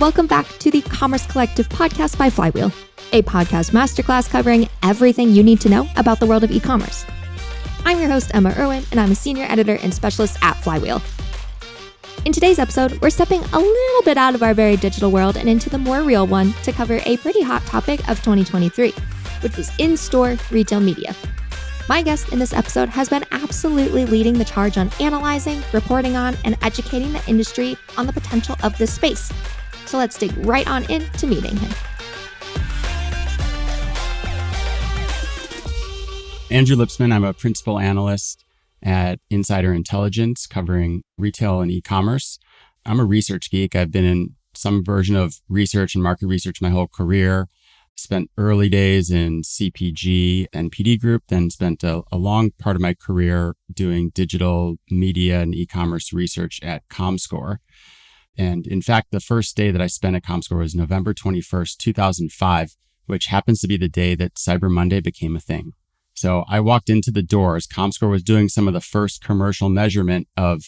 Welcome back to the Commerce Collective podcast by Flywheel, a podcast masterclass covering everything you need to know about the world of e-commerce. I'm your host, Emma Irwin, and I'm a senior editor and specialist at Flywheel. In today's episode, we're stepping a little bit out of our very digital world and into the more real one to cover a pretty hot topic of 2023, which was in-store retail media. My guest in this episode has been absolutely leading the charge on analyzing, reporting on, and educating the industry on the potential of this space. So let's dig right on into meeting him. Andrew Lipsman, I'm a Principal Analyst at Insider Intelligence covering retail and e-commerce. I'm a research geek. I've been in some version of research and market research my whole career. Spent early days in CPG and PD Group, then spent a long part of my career doing digital media and e-commerce research at Comscore. And in fact, the first day that I spent at Comscore was November 21st, 2005, which happens to be the day that Cyber Monday became a thing. So I walked into the doors. Comscore was doing some of the first commercial measurement of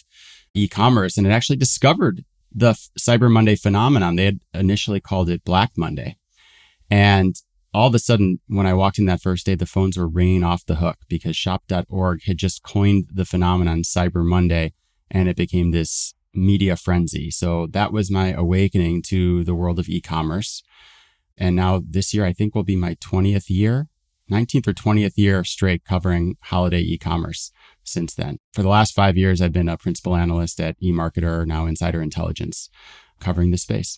e-commerce, and it actually discovered the Cyber Monday phenomenon. They had initially called it Black Monday. And all of a sudden, when I walked in that first day, the phones were ringing off the hook because shop.org had just coined the phenomenon Cyber Monday, and it became this media frenzy. So that was my awakening to the world of e-commerce. And now this year, I think will be my 20th year, 19th or 20th year straight covering holiday e-commerce since then. For the last 5 years, I've been a principal analyst at eMarketer, now Insider Intelligence, covering the space.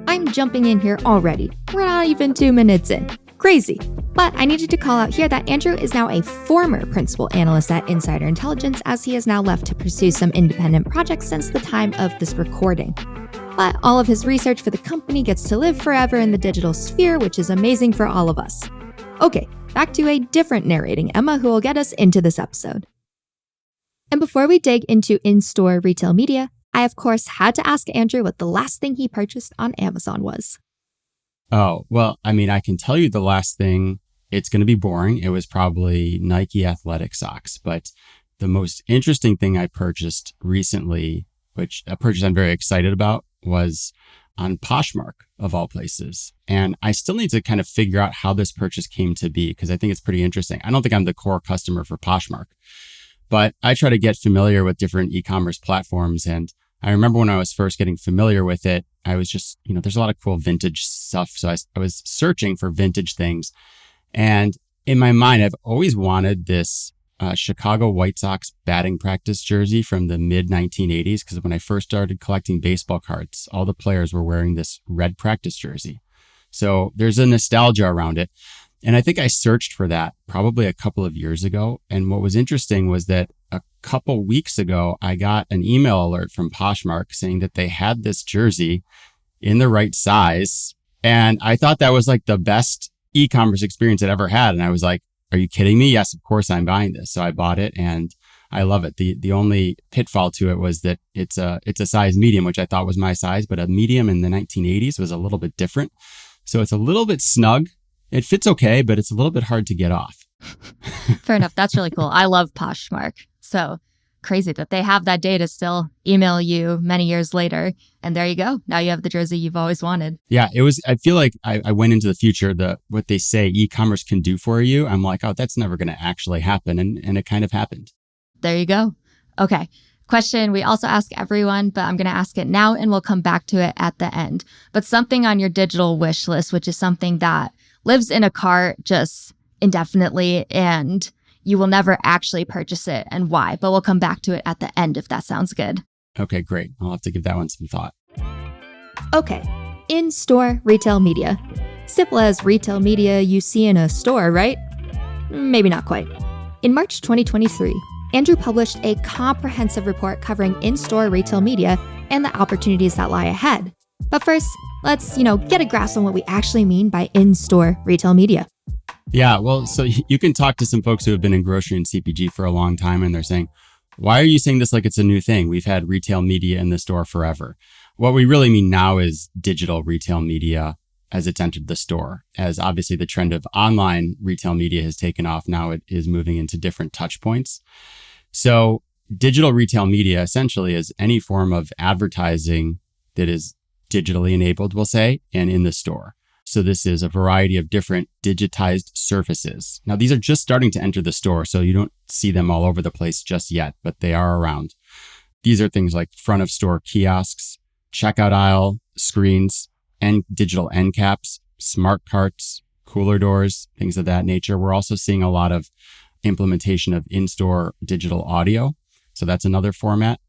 I'm jumping in here already. We're not even 2 minutes in. Crazy. But I needed to call out here that Andrew is now a former principal analyst at Insider Intelligence, as he has now left to pursue some independent projects since the time of this recording. But all of his research for the company gets to live forever in the digital sphere, which is amazing for all of us. Okay, back to a different narrating Emma who will get us into this episode. And before we dig into in-store retail media, I of course had to ask Andrew what the last thing he purchased on Amazon was. Oh, well, I mean, I can tell you the last thing. It's going to be boring. It was probably Nike athletic socks. But the most interesting thing I purchased recently, which a purchase I'm very excited about, was on Poshmark, of all places. And I still need to kind of figure out how this purchase came to be, because I think it's pretty interesting. I don't think I'm the core customer for Poshmark, but I try to get familiar with different e-commerce platforms. And I remember when I was first getting familiar with it, I was just, there's a lot of cool vintage stuff. So I was searching for vintage things. And in my mind, I've always wanted this Chicago White Sox batting practice jersey from the mid-1980s, because when I first started collecting baseball cards, all the players were wearing this red practice jersey. So there's a nostalgia around it. And I think I searched for that probably a couple of years ago. And what was interesting was that a couple weeks ago, I got an email alert from Poshmark saying that they had this jersey in the right size. And I thought that was like the best e-commerce experience I'd ever had. And I was like, are you kidding me? Yes, of course I'm buying this. So I bought it and I love it. The only pitfall to it was that it's a size medium, which I thought was my size, but a medium in the 1980s was a little bit different. So it's a little bit snug. It fits okay, but it's a little bit hard to get off. Fair enough. That's really cool. I love Poshmark. So crazy that they have that data still email you many years later. And there you go. Now you have the jersey you've always wanted. Yeah, I feel like I went into the future, what they say e-commerce can do for you. I'm like, oh, that's never going to actually happen. And it kind of happened. There you go. Okay. Question we also ask everyone, but I'm going to ask it now and we'll come back to it at the end. But something on your digital wish list, which is something that lives in a cart just indefinitely and you will never actually purchase it, and why. But we'll come back to it at the end if that sounds good. Okay, great. I'll have to give that one some thought. Okay, in-store retail media. Simple as retail media you see in a store, right? Maybe not quite. In March 2023, Andrew published a comprehensive report covering in-store retail media and the opportunities that lie ahead. But first, let's, get a grasp on what we actually mean by in-store retail media. Yeah, well, so you can talk to some folks who have been in grocery and CPG for a long time, and they're saying, why are you saying this like it's a new thing? We've had retail media in the store forever. What we really mean now is digital retail media as it's entered the store. As obviously the trend of online retail media has taken off, now it is moving into different touch points. So digital retail media essentially is any form of advertising that is digitally enabled, we'll say, and in the store. So this is a variety of different digitized surfaces. Now, these are just starting to enter the store, so you don't see them all over the place just yet, but they are around. These are things like front of store kiosks, checkout aisle screens, and digital end caps, smart carts, cooler doors, things of that nature. We're also seeing a lot of implementation of in-store digital audio. So that's another format.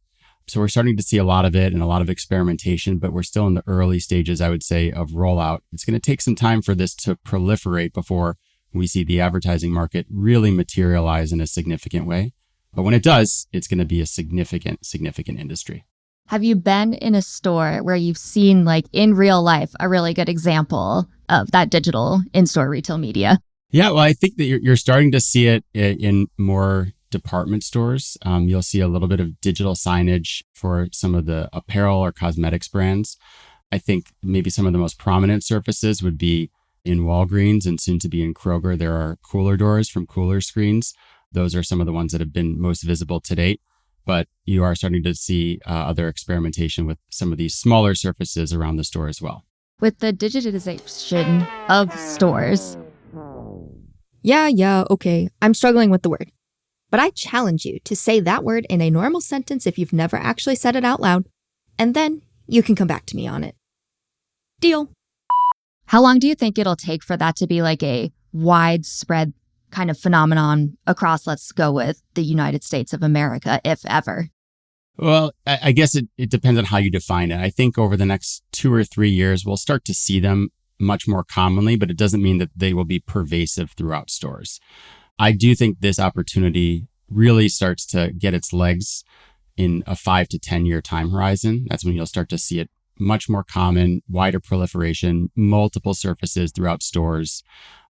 So we're starting to see a lot of it and a lot of experimentation, but we're still in the early stages, I would say, of rollout. It's going to take some time for this to proliferate before we see the advertising market really materialize in a significant way. But when it does, it's going to be a significant industry. Have you been in a store where you've seen, like in real life, a really good example of that digital in-store retail media? Yeah, well, I think that you're starting to see it in more department stores. You'll see a little bit of digital signage for some of the apparel or cosmetics brands. I think maybe some of the most prominent surfaces would be in Walgreens and soon to be in Kroger. There are cooler doors from cooler screens. Those are some of the ones that have been most visible to date. But you are starting to see other experimentation with some of these smaller surfaces around the store as well. With the digitization of stores. Yeah, okay. I'm struggling with the word. But I challenge you to say that word in a normal sentence if you've never actually said it out loud, and then you can come back to me on it. Deal. How long do you think it'll take for that to be like a widespread kind of phenomenon across, let's go with the United States of America, if ever? Well, I guess it depends on how you define it. I think over the next 2 or 3 years, we'll start to see them much more commonly, but it doesn't mean that they will be pervasive throughout stores. I do think this opportunity really starts to get its legs in a 5 to 10 year time horizon. That's when you'll start to see it much more common, wider proliferation, multiple surfaces throughout stores,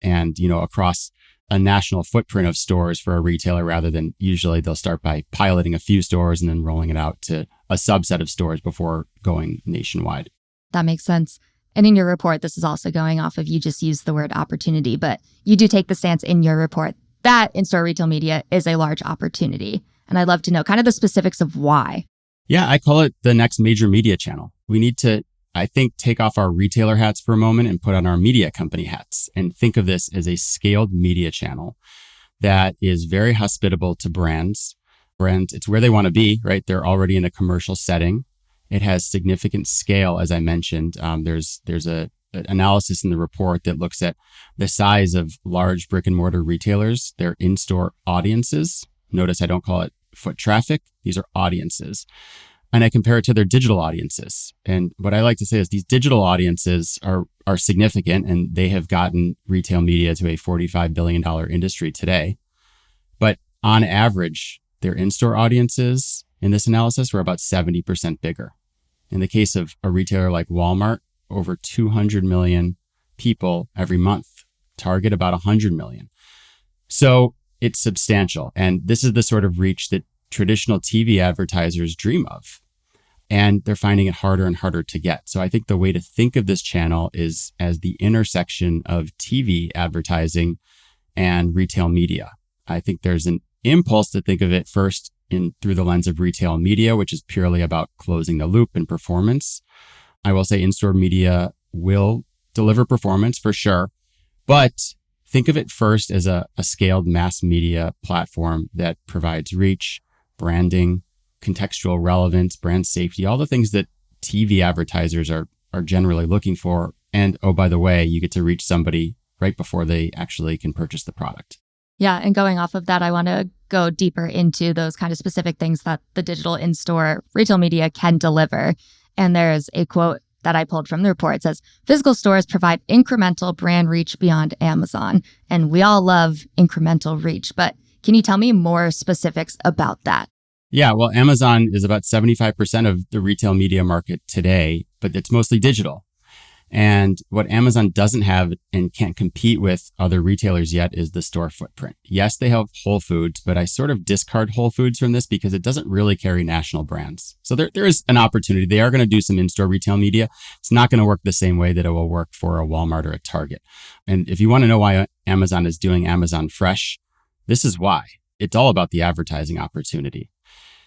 and, across a national footprint of stores for a retailer, rather than usually they'll start by piloting a few stores and then rolling it out to a subset of stores before going nationwide. That makes sense. And in your report, this is also going off of, you just used the word opportunity, but you do take the stance in your report that in-store retail media is a large opportunity. And I'd love to know kind of the specifics of why. Yeah, I call it the next major media channel. We need to, I think, take off our retailer hats for a moment and put on our media company hats and think of this as a scaled media channel that is very hospitable to brands. Brands, it's where they want to be, right? They're already in a commercial setting. It has significant scale, as I mentioned. There's an analysis in the report that looks at the size of large brick and mortar retailers, their in-store audiences. Notice I don't call it foot traffic. These are audiences. And I compare it to their digital audiences. And what I like to say is these digital audiences are significant, and they have gotten retail media to a $45 billion industry today. But on average, their in-store audiences in this analysis were about 70% bigger. In the case of a retailer like Walmart, over 200 million people every month, Target about 100 million. So it's substantial. And this is the sort of reach that traditional TV advertisers dream of. And they're finding it harder and harder to get. So I think the way to think of this channel is as the intersection of TV advertising and retail media. I think there's an impulse to think of it first through the lens of retail media, which is purely about closing the loop and performance. I will say in-store media will deliver performance for sure, but think of it first as a scaled mass media platform that provides reach, branding, contextual relevance, brand safety, all the things that TV advertisers are generally looking for. And oh, by the way, you get to reach somebody right before they actually can purchase the product. Yeah, and going off of that, I want to go deeper into those kind of specific things that the digital in-store retail media can deliver. And there's a quote that I pulled from the report. It says, physical stores provide incremental brand reach beyond Amazon. And we all love incremental reach, but can you tell me more specifics about that? Yeah, well, Amazon is about 75% of the retail media market today, but it's mostly digital. And what Amazon doesn't have and can't compete with other retailers yet is the store footprint. Yes, they have Whole Foods, but I sort of discard Whole Foods from this because it doesn't really carry national brands. So there is an opportunity. They are going to do some in-store retail media. It's not going to work the same way that it will work for a Walmart or a Target. And if you want to know why Amazon is doing Amazon Fresh, this is why. It's all about the advertising opportunity.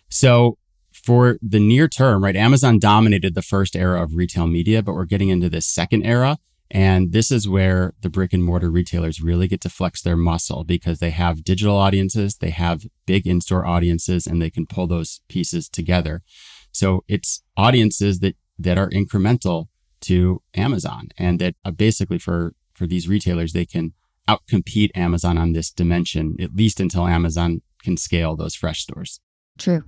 So For the near term, right, Amazon dominated the first era of retail media, but we're getting into this second era. And this is where the brick and mortar retailers really get to flex their muscle because they have digital audiences, they have big in-store audiences, and they can pull those pieces together. So it's audiences that are incremental to Amazon and that basically for these retailers, they can outcompete Amazon on this dimension, at least until Amazon can scale those fresh stores. True.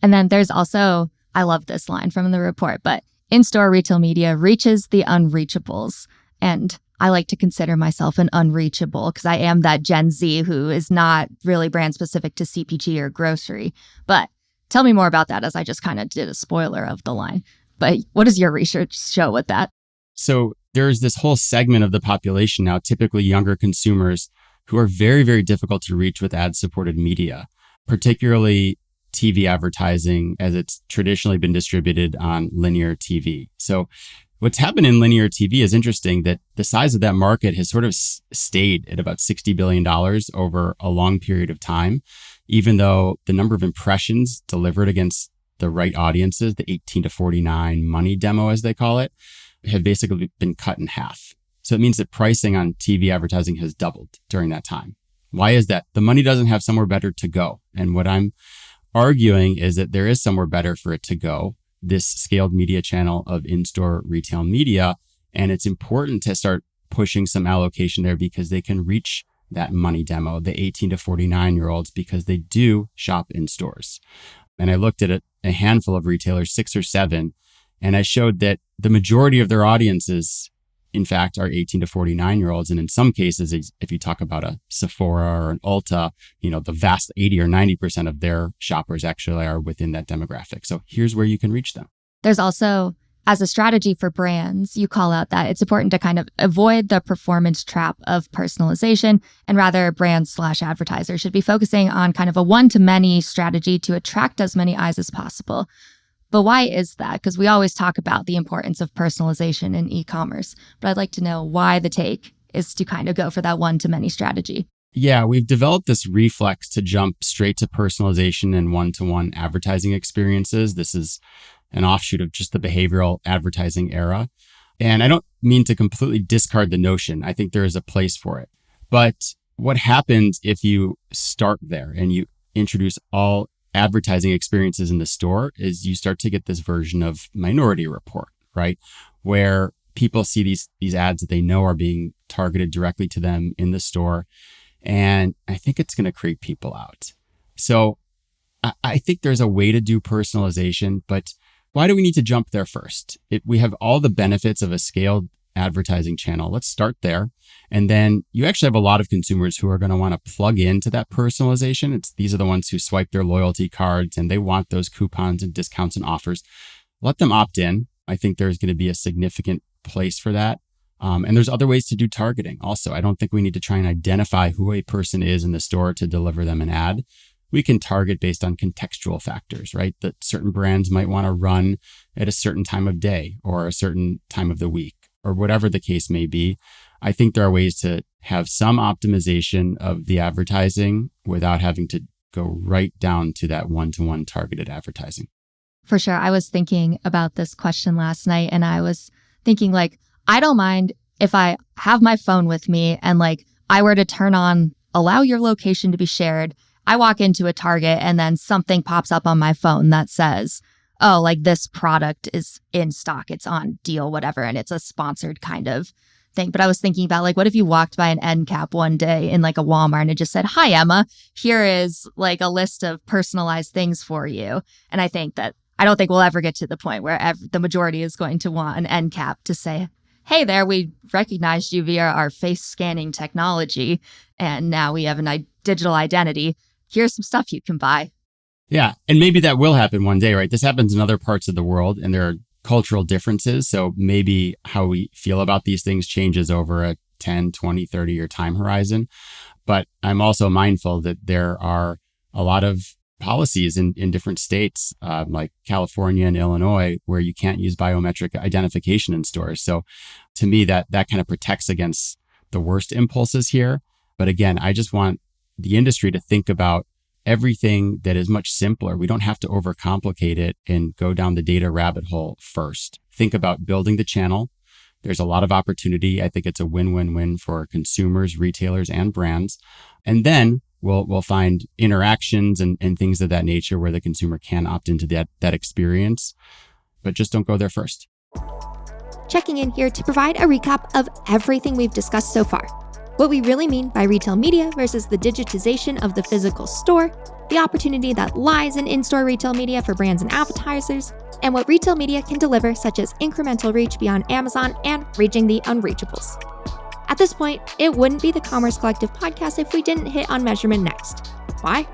And then there's also, I love this line from the report, but in-store retail media reaches the unreachables. And I like to consider myself an unreachable because I am that Gen Z who is not really brand specific to CPG or grocery. But tell me more about that, as I just kind of did a spoiler of the line. But what does your research show with that? So there's this whole segment of the population now, typically younger consumers, who are very, very difficult to reach with ad-supported media, particularly TV advertising as it's traditionally been distributed on linear TV. So what's happened in linear TV is interesting that the size of that market has sort of stayed at about $60 billion over a long period of time, even though the number of impressions delivered against the right audiences, the 18 to 49 money demo, as they call it, have basically been cut in half. So it means that pricing on TV advertising has doubled during that time. Why is that? The money doesn't have somewhere better to go. And what I'm arguing is that there is somewhere better for it to go, this scaled media channel of in-store retail media. And it's important to start pushing some allocation there because they can reach that money demo, the 18 to 49-year-olds, because they do shop in stores. And I looked at a handful of retailers, 6 or 7, and I showed that the majority of their audiences, in fact, are 18 to 49-year-olds. And in some cases, if you talk about a Sephora or an Ulta, the vast 80 or 90% of their shoppers actually are within that demographic. So here's where you can reach them. There's also, as a strategy for brands, you call out that it's important to kind of avoid the performance trap of personalization, and rather brands/advertisers should be focusing on kind of a one-to-many strategy to attract as many eyes as possible. But why is that? Because we always talk about the importance of personalization in e-commerce, but I'd like to know why the take is to kind of go for that one-to-many strategy. Yeah, we've developed this reflex to jump straight to personalization and one-to-one advertising experiences. This is an offshoot of just the behavioral advertising era. And I don't mean to completely discard the notion. I think there is a place for it. But what happens if you start there and you introduce all advertising experiences in the store is you start to get this version of Minority Report, right? Where people see these ads that they know are being targeted directly to them in the store. And I think it's going to creep people out. So I think there's a way to do personalization, but why do we need to jump there first? We have all the benefits of a scaled advertising channel. Let's start there. And then you actually have a lot of consumers who are going to want to plug into that personalization. These are the ones who swipe their loyalty cards and they want those coupons and discounts and offers. Let them opt in. I think there's going to be a significant place for that. And there's other ways to do targeting also. I don't think we need to try and identify who a person is in the store to deliver them an ad. We can target based on contextual factors, right? That certain brands might want to run at a certain time of day or a certain time of the week or whatever the case may be. I think there are ways to have some optimization of the advertising without having to go right down to that one-to-one targeted advertising. For sure. I was thinking about this question last night and I was thinking I don't mind if I have my phone with me and I were to turn on allow your location to be shared. I walk into a Target and then something pops up on my phone that says, oh, this product is in stock, it's on deal, whatever, and it's a sponsored kind of thing. But I was thinking about what if you walked by an end cap one day in a Walmart and it just said, hi, Emma, here is a list of personalized things for you. And I don't think we'll ever get to the point where the majority is going to want an end cap to say, hey there, we recognized you via our face scanning technology, and now we have a digital identity. Here's some stuff you can buy. Yeah. And maybe that will happen one day, right? This happens in other parts of the world and there are cultural differences. So maybe how we feel about these things changes over a 10, 20, 30-year time horizon. But I'm also mindful that there are a lot of policies in different states, like California and Illinois, where you can't use biometric identification in stores. So to me, that kind of protects against the worst impulses here. But again, I just want the industry to think about everything that is much simpler. We don't have to overcomplicate it and go down the data rabbit hole first. Think about building the channel. There's a lot of opportunity. I think it's a win-win-win for consumers, retailers, and brands. And then we'll find interactions and things of that nature where the consumer can opt into that experience, but just don't go there first. Checking in here to provide a recap of everything we've discussed so far. What we really mean by retail media versus the digitization of the physical store, the opportunity that lies in in-store retail media for brands and advertisers, and what retail media can deliver, such as incremental reach beyond Amazon and reaching the unreachables. At this point, it wouldn't be the Commerce Collective podcast if we didn't hit on measurement next. Why?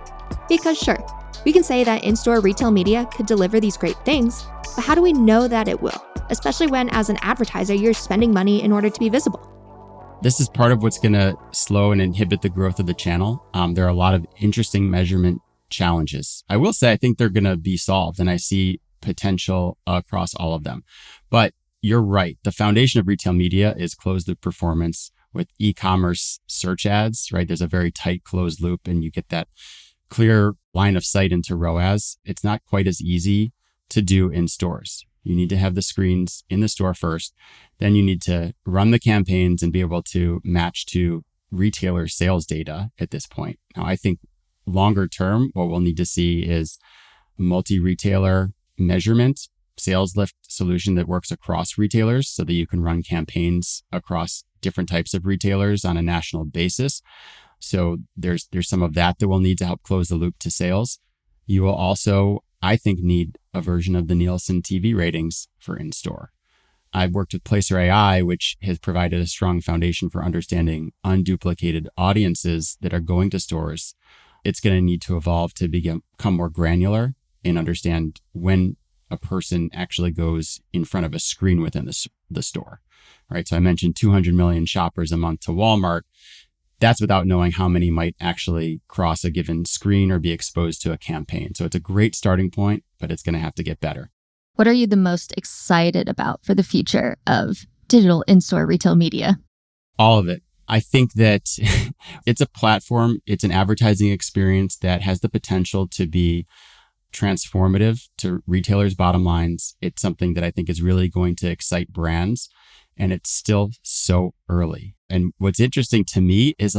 Because sure, we can say that in-store retail media could deliver these great things, but how do we know that it will? Especially when, as an advertiser, you're spending money in order to be visible. This is part of what's going to slow and inhibit the growth of the channel. There are a lot of interesting measurement challenges. I will say I think they're going to be solved, and I see potential across all of them. But you're right. The foundation of retail media is closed loop performance with e-commerce search ads, right? There's a very tight closed loop, and you get that clear line of sight into ROAS. It's not quite as easy to do in stores. You need to have the screens in the store first. Then you need to run the campaigns and be able to match to retailer sales data at this point. Now, I think longer term, what we'll need to see is multi-retailer measurement, sales lift solution that works across retailers so that you can run campaigns across different types of retailers on a national basis. So there's some of that we'll need to help close the loop to sales. You will also, I think, need a version of the Nielsen TV ratings for in-store. I've worked with Placer AI, which has provided a strong foundation for understanding unduplicated audiences that are going to stores. It's going to need to evolve to become more granular and understand when a person actually goes in front of a screen within the store, right? So I mentioned 200 million shoppers a month to Walmart. That's without knowing how many might actually cross a given screen or be exposed to a campaign. So it's a great starting point, but it's going to have to get better. What are you the most excited about for the future of digital in-store retail media? All of it. I think that it's a platform, it's an advertising experience that has the potential to be transformative to retailers' bottom lines. It's something that I think is really going to excite brands, and it's still so early. And what's interesting to me is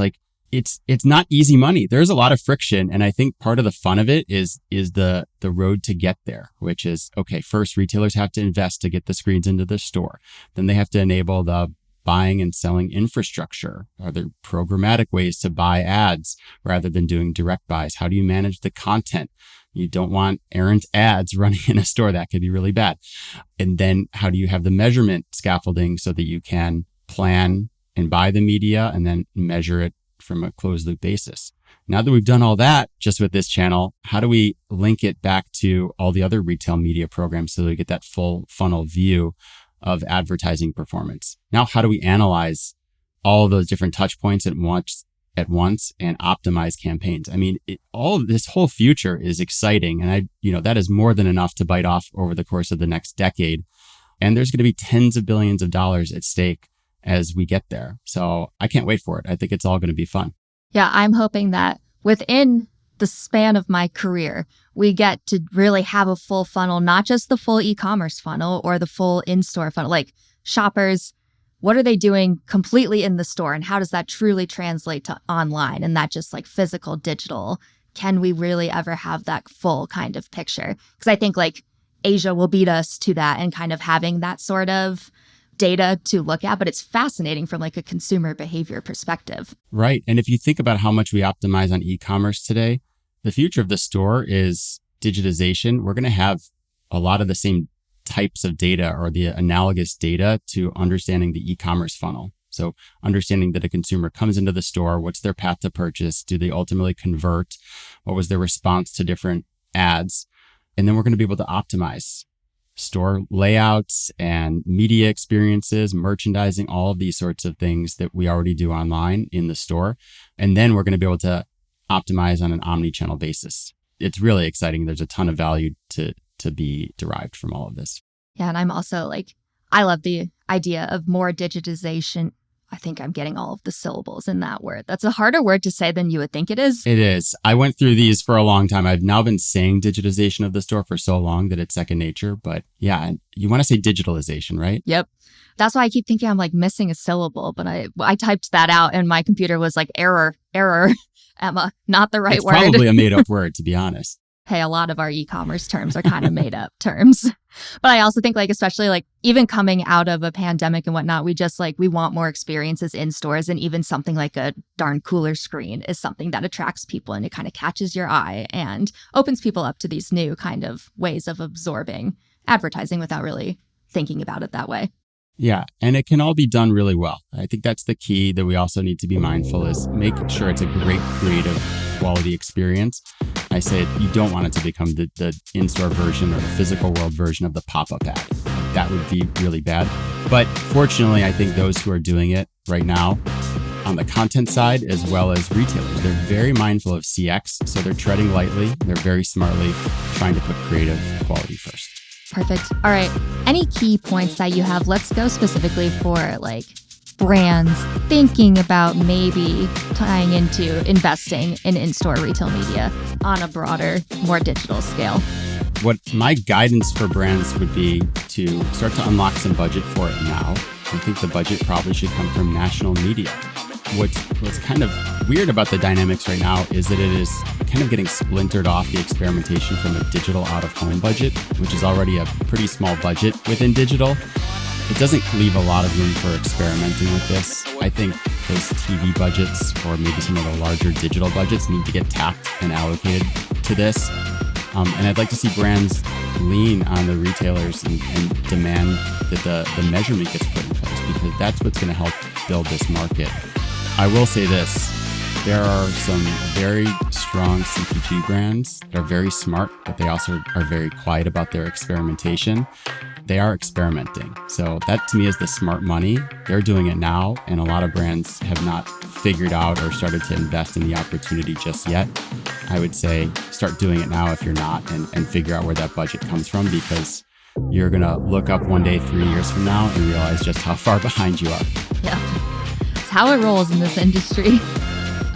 it's not easy money. There's a lot of friction. And I think part of the fun of it is the road to get there, which is, okay, first retailers have to invest to get the screens into the store. Then they have to enable the buying and selling infrastructure. Are there programmatic ways to buy ads rather than doing direct buys? How do you manage the content? You don't want errant ads running in a store. That could be really bad. And then how do you have the measurement scaffolding so that you can plan and buy the media and then measure it from a closed loop basis? Now that we've done all that just with this channel, how do we link it back to all the other retail media programs so that we get that full funnel view of advertising performance? Now, how do we analyze all of those different touch points at once and optimize campaigns? I mean, all of this whole future is exciting. And that is more than enough to bite off over the course of the next decade. And there's going to be tens of billions of dollars at stake as we get there. So I can't wait for it. I think it's all going to be fun. Yeah, I'm hoping that within the span of my career, we get to really have a full funnel, not just the full e-commerce funnel or the full in-store funnel. Like shoppers, what are they doing completely in the store, and how does that truly translate to online and that just like physical, digital? Can we really ever have that full kind of picture? Because I think like Asia will beat us to that and kind of having that sort of data to look at, but it's fascinating from like a consumer behavior perspective. Right. And if you think about how much we optimize on e-commerce today, the future of the store is digitization. We're going to have a lot of the same types of data or the analogous data to understanding the e-commerce funnel. So understanding that a consumer comes into the store, what's their path to purchase? Do they ultimately convert? What was their response to different ads? And then we're going to be able to optimize store layouts and media experiences, merchandising, all of these sorts of things that we already do online in the store. And then we're going to be able to optimize on an omni-channel basis. It's really exciting. There's a ton of value to be derived from all of this. Yeah. And I'm also like, I love the idea of more digitization I think I'm getting all of the syllables in that word. That's a harder word to say than you would think it is. It is. I went through these for a long time. I've now been saying digitization of the store for so long that it's second nature. But yeah, you want to say digitalization, right? Yep. That's why I keep thinking I'm like missing a syllable, but I typed that out and my computer was like error, Emma, not the right it's word. It's probably a made up word, to be honest. Hey, a lot of our e-commerce terms are kind of made up terms. But I also think like, especially like even coming out of a pandemic and whatnot, we want more experiences in stores, and even something like a darn cooler screen is something that attracts people and it kind of catches your eye and opens people up to these new kind of ways of absorbing advertising without really thinking about it that way. Yeah, and it can all be done really well. I think that's the key that we also need to be mindful is making sure it's a great creative quality experience. I say you don't want it to become the in-store version or the physical world version of the pop-up ad. That would be really bad. But fortunately, I think those who are doing it right now on the content side as well as retailers, they're very mindful of CX. So they're treading lightly. They're very smartly trying to put creative quality first. Perfect. All right. Any key points that you have? Let's go specifically for like brands thinking about maybe tying into investing in in-store retail media on a broader, more digital scale. What my guidance for brands would be to start to unlock some budget for it now. I think the budget probably should come from national media. What's kind of weird about the dynamics right now is that it is kind of getting splintered off the experimentation from a digital out-of-home budget, which is already a pretty small budget within digital. It doesn't leave a lot of room for experimenting with this. I think those TV budgets or maybe some of the larger digital budgets need to get tapped and allocated to this. And I'd like to see brands lean on the retailers and demand that the measurement gets put in place, because that's what's going to help build this market. I will say this, there are some very strong CPG brands that are very smart, but they also are very quiet about their experimentation. They are experimenting. So that to me is the smart money. They're doing it now, and a lot of brands have not figured out or started to invest in the opportunity just yet. I would say start doing it now if you're not, and figure out where that budget comes from, because you're going to look up one day 3 years from now and realize just how far behind you are. Yeah. How it rolls in this industry.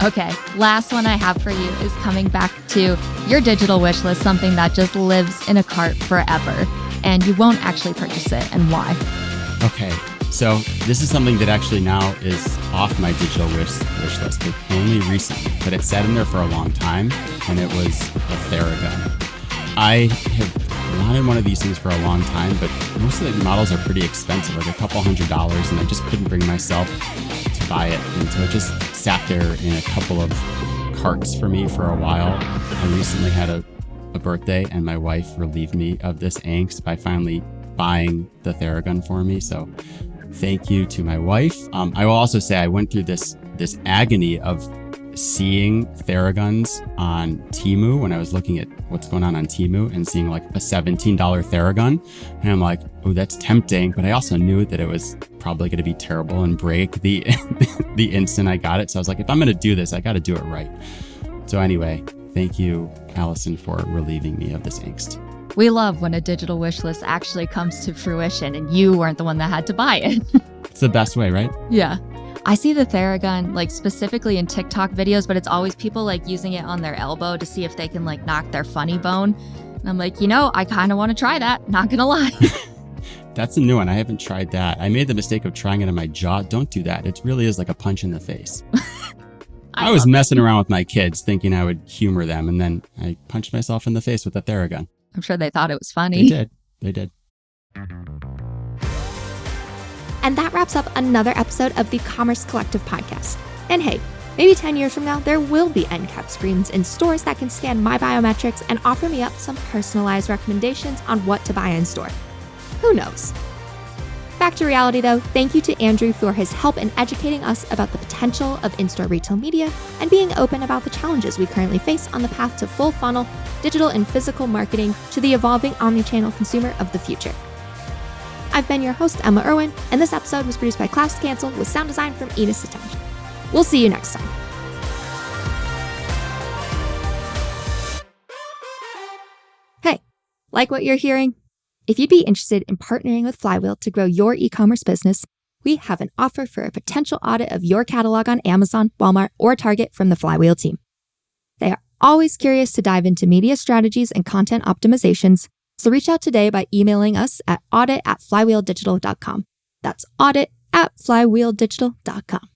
Okay, last one I have for you is coming back to your digital wish list, something that just lives in a cart forever and you won't actually purchase it, and why? Okay, so this is something that actually now is off my digital wish list, but only recently, but it sat in there for a long time, and it was a Theragun. I have wanted one of these things for a long time, but most of the models are pretty expensive, like a couple $100, and I just couldn't bring myself to buy it. And so it just sat there in a couple of carts for me for a while. I recently had a birthday, and my wife relieved me of this angst by finally buying the Theragun for me. So thank you to my wife. I will also say I went through this agony of seeing Theraguns on Temu when I was looking at what's going on Temu and seeing like a $17 Theragun. And I'm like, oh, that's tempting. But I also knew that it was probably going to be terrible and break the instant I got it. So I was like, if I'm going to do this, I got to do it right. So anyway, thank you, Allison, for relieving me of this angst. We love when a digital wish list actually comes to fruition and you weren't the one that had to buy it. It's the best way, right? Yeah. I see the Theragun like specifically in TikTok videos, but it's always people like using it on their elbow to see if they can like knock their funny bone. And I'm like, I kind of want to try that. Not going to lie. That's a new one. I haven't tried that. I made the mistake of trying it on my jaw. Don't do that. It really is like a punch in the face. I was messing around with my kids thinking I would humor them, and then I punched myself in the face with a Theragun. I'm sure they thought it was funny. They did. And that wraps up another episode of the Commerce Collective podcast. And hey, maybe 10 years from now, there will be end cap screens in stores that can scan my biometrics and offer me up some personalized recommendations on what to buy in store. Who knows? Back to reality though, thank you to Andrew for his help in educating us about the potential of in-store retail media and being open about the challenges we currently face on the path to full funnel, digital and physical marketing to the evolving omnichannel consumer of the future. I've been your host, Emma Irwin, and this episode was produced by Class Cancel with sound design from Ina Satanj. We'll see you next time. Hey, like what you're hearing? If you'd be interested in partnering with Flywheel to grow your e-commerce business, we have an offer for a potential audit of your catalog on Amazon, Walmart, or Target from the Flywheel team. They are always curious to dive into media strategies and content optimizations, so reach out today by emailing us at audit@flywheeldigital.com. That's audit@flywheeldigital.com.